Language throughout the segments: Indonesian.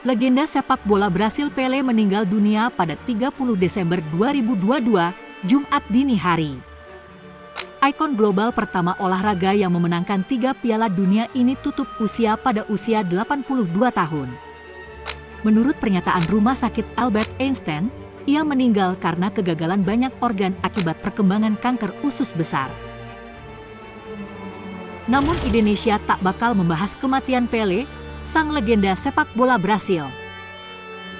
Legenda sepak bola Brasil Pelé meninggal dunia pada 30 Desember 2022, Jumat dini hari. Ikon global pertama olahraga yang memenangkan 3 Piala Dunia ini tutup usia pada usia 82 tahun. Menurut pernyataan Rumah Sakit Albert Einstein, ia meninggal karena kegagalan banyak organ akibat perkembangan kanker usus besar. Namun Indonesia tak bakal membahas kematian Pelé, sang legenda sepak bola Brasil.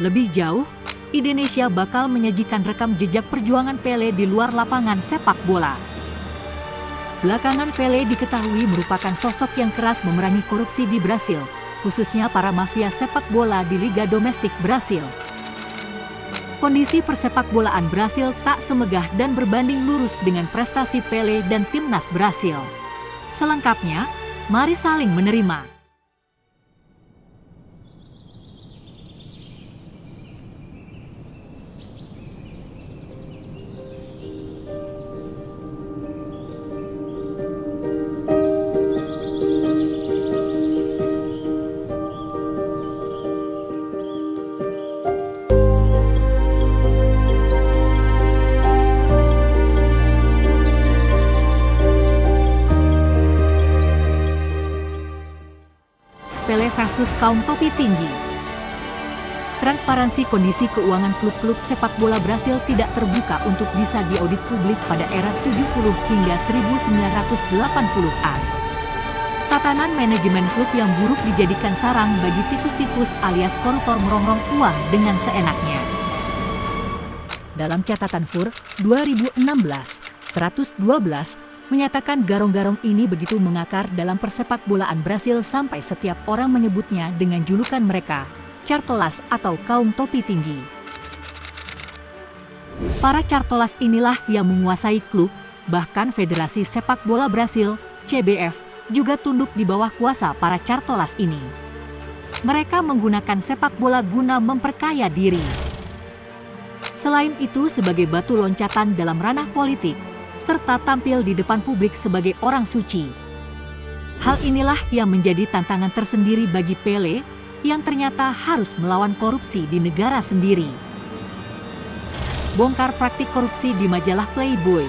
Lebih jauh, Indonesia bakal menyajikan rekam jejak perjuangan Pelé di luar lapangan sepak bola. Belakangan Pelé diketahui merupakan sosok yang keras memerangi korupsi di Brasil, khususnya para mafia sepak bola di Liga Domestik Brasil. Kondisi persepak bolaan Brasil tak semegah dan berbanding lurus dengan prestasi Pelé dan timnas Brasil. Selengkapnya, mari saling menerima. Pelé versus kaum topi tinggi. Transparansi kondisi keuangan klub-klub sepak bola Brasil tidak terbuka untuk bisa diaudit publik pada era 70 hingga 1980-an. Tatanan manajemen klub yang buruk dijadikan sarang bagi tikus-tikus alias koruptor merongrong uang dengan seenaknya. Dalam catatan FUR 2016, 112 menyatakan garong-garong ini begitu mengakar dalam persepak bolaan Brasil sampai setiap orang menyebutnya dengan julukan mereka, Cartolas atau kaum topi tinggi. Para Cartolas inilah yang menguasai klub, bahkan Federasi Sepak Bola Brasil, CBF, juga tunduk di bawah kuasa para Cartolas ini. Mereka menggunakan sepak bola guna memperkaya diri. Selain itu sebagai batu loncatan dalam ranah politik, serta tampil di depan publik sebagai orang suci. Hal inilah yang menjadi tantangan tersendiri bagi Pelé yang ternyata harus melawan korupsi di negara sendiri. Bongkar praktik korupsi di majalah Playboy.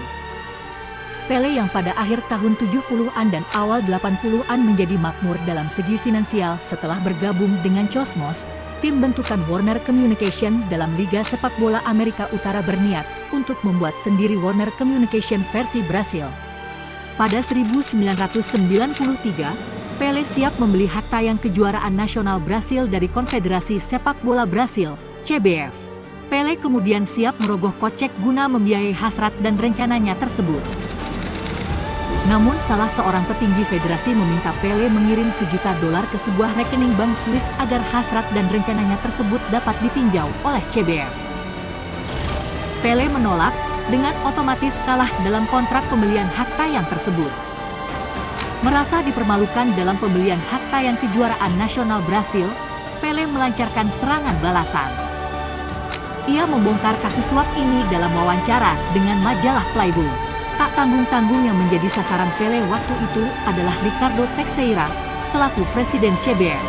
Pelé yang pada akhir tahun 70-an dan awal 80-an menjadi makmur dalam segi finansial setelah bergabung dengan Cosmos, tim bentukan Warner Communication dalam Liga Sepak Bola Amerika Utara berniat untuk membuat sendiri Warner Communication versi Brasil. Pada 1993, Pelé siap membeli hak tayang kejuaraan nasional Brasil dari Konfederasi Sepak Bola Brasil, CBF. Pelé kemudian siap merogoh kocek guna membiayai hasrat dan rencananya tersebut. Namun salah seorang petinggi federasi meminta Pelé mengirim $1 juta ke sebuah rekening bank Swiss agar hasrat dan rencananya tersebut dapat ditinjau oleh CBF. Pelé menolak, dengan otomatis kalah dalam kontrak pembelian hak tayang tersebut. Merasa dipermalukan dalam pembelian hak tayang kejuaraan nasional Brasil, Pelé melancarkan serangan balasan. Ia membongkar kasus suap ini dalam wawancara dengan majalah Playboy. Tak tanggung-tanggung yang menjadi sasaran Pelé waktu itu adalah Ricardo Teixeira, selaku Presiden CBF.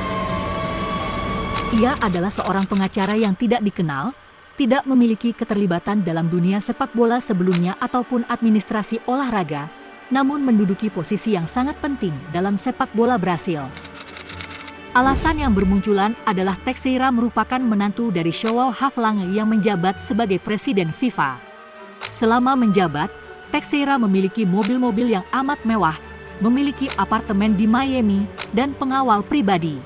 Ia adalah seorang pengacara yang tidak dikenal, tidak memiliki keterlibatan dalam dunia sepak bola sebelumnya ataupun administrasi olahraga, namun menduduki posisi yang sangat penting dalam sepak bola Brasil. Alasan yang bermunculan adalah Teixeira merupakan menantu dari João Havelange yang menjabat sebagai Presiden FIFA. Selama menjabat, Teixeira memiliki mobil-mobil yang amat mewah, memiliki apartemen di Miami, dan pengawal pribadi.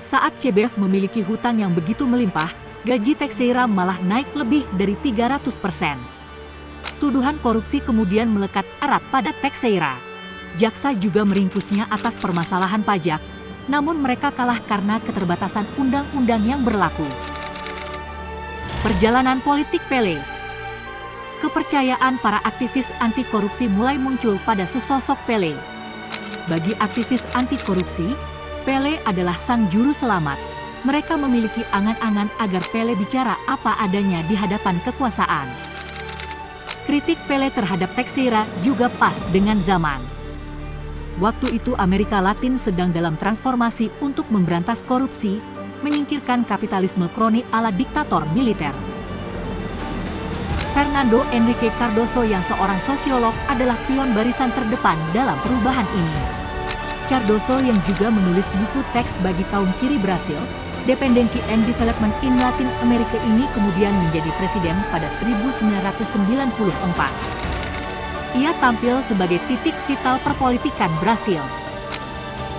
Saat CBF memiliki hutang yang begitu melimpah, gaji Teixeira malah naik lebih dari 300%. Tuduhan korupsi kemudian melekat erat pada Teixeira. Jaksa juga meringkusnya atas permasalahan pajak, namun mereka kalah karena keterbatasan undang-undang yang berlaku. Perjalanan politik Pelé. Kepercayaan para aktivis anti korupsi mulai muncul pada sesosok Pelé. Bagi aktivis anti korupsi, Pelé adalah sang juru selamat. Mereka memiliki angan-angan agar Pelé bicara apa adanya di hadapan kekuasaan. Kritik Pelé terhadap Teixeira juga pas dengan zaman. Waktu itu Amerika Latin sedang dalam transformasi untuk memberantas korupsi, menyingkirkan kapitalisme kroni ala diktator militer. Fernando Henrique Cardoso yang seorang sosiolog adalah pion barisan terdepan dalam perubahan ini. Cardoso yang juga menulis buku teks bagi kaum kiri Brasil, Dependency and Development in Latin America ini kemudian menjadi presiden pada 1994. Ia tampil sebagai titik vital perpolitikan Brasil.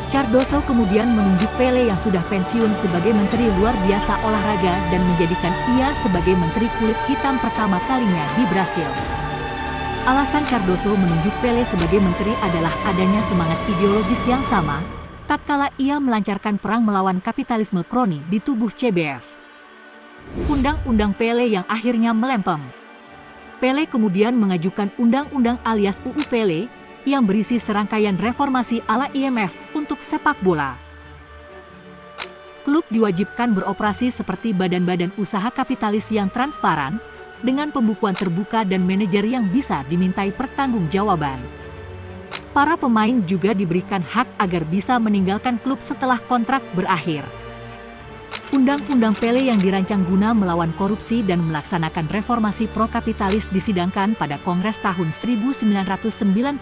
Cardoso kemudian menunjuk Pelé yang sudah pensiun sebagai menteri luar biasa olahraga dan menjadikan ia sebagai menteri kulit hitam pertama kalinya di Brasil. Alasan Cardoso menunjuk Pelé sebagai menteri adalah adanya semangat ideologis yang sama, tatkala ia melancarkan perang melawan kapitalisme kroni di tubuh CBF. Undang-undang Pelé yang akhirnya melempem. Pelé kemudian mengajukan undang-undang alias UU Pelé yang berisi serangkaian reformasi ala IMF untuk sepak bola. Klub diwajibkan beroperasi seperti badan-badan usaha kapitalis yang transparan, dengan pembukuan terbuka dan manajer yang bisa dimintai pertanggungjawaban. Para pemain juga diberikan hak agar bisa meninggalkan klub setelah kontrak berakhir. Undang-undang Pelé yang dirancang guna melawan korupsi dan melaksanakan reformasi pro-kapitalis disidangkan pada Kongres tahun 1998.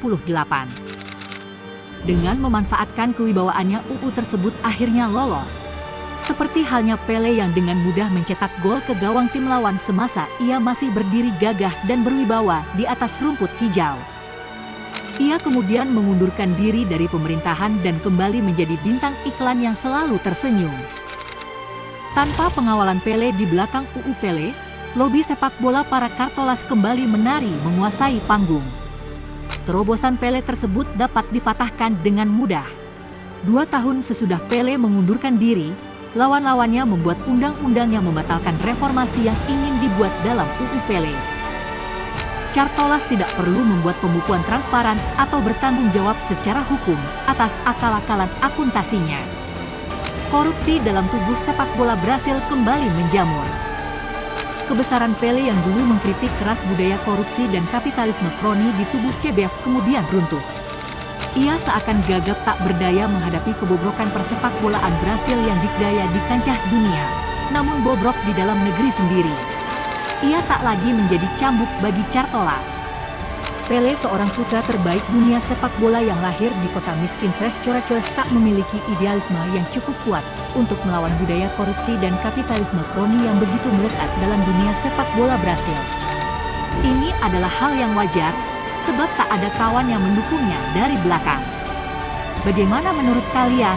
Dengan memanfaatkan kewibawaannya, UU tersebut akhirnya lolos. Seperti halnya Pelé yang dengan mudah mencetak gol ke gawang tim lawan semasa ia masih berdiri gagah dan berwibawa di atas rumput hijau. Ia kemudian mengundurkan diri dari pemerintahan dan kembali menjadi bintang iklan yang selalu tersenyum. Tanpa pengawalan Pelé di belakang UU Pelé, lobi sepak bola para Cartolas kembali menari menguasai panggung. Terobosan Pelé tersebut dapat dipatahkan dengan mudah. 2 tahun sesudah Pelé mengundurkan diri, lawan-lawannya membuat undang-undang yang membatalkan reformasi yang ingin dibuat dalam UU Pelé. Cartolas tidak perlu membuat pembukuan transparan atau bertanggung jawab secara hukum atas akal-akalan akuntasinya. Korupsi dalam tubuh sepak bola Brasil kembali menjamur. Kebesaran Pelé yang dulu mengkritik keras budaya korupsi dan kapitalisme kroni di tubuh CBF kemudian runtuh. Ia seakan gagap tak berdaya menghadapi kebobrokan persepak bolaan Brasil yang dikdaya di kancah dunia, namun bobrok di dalam negeri sendiri. Ia tak lagi menjadi cambuk bagi Cartolas. Pelé, seorang putra terbaik dunia sepak bola yang lahir di kota miskin Três Corações, tak memiliki idealisme yang cukup kuat untuk melawan budaya korupsi dan kapitalisme kroni yang begitu melekat dalam dunia sepak bola Brasil. Ini adalah hal yang wajar, sebab tak ada kawan yang mendukungnya dari belakang. Bagaimana menurut kalian?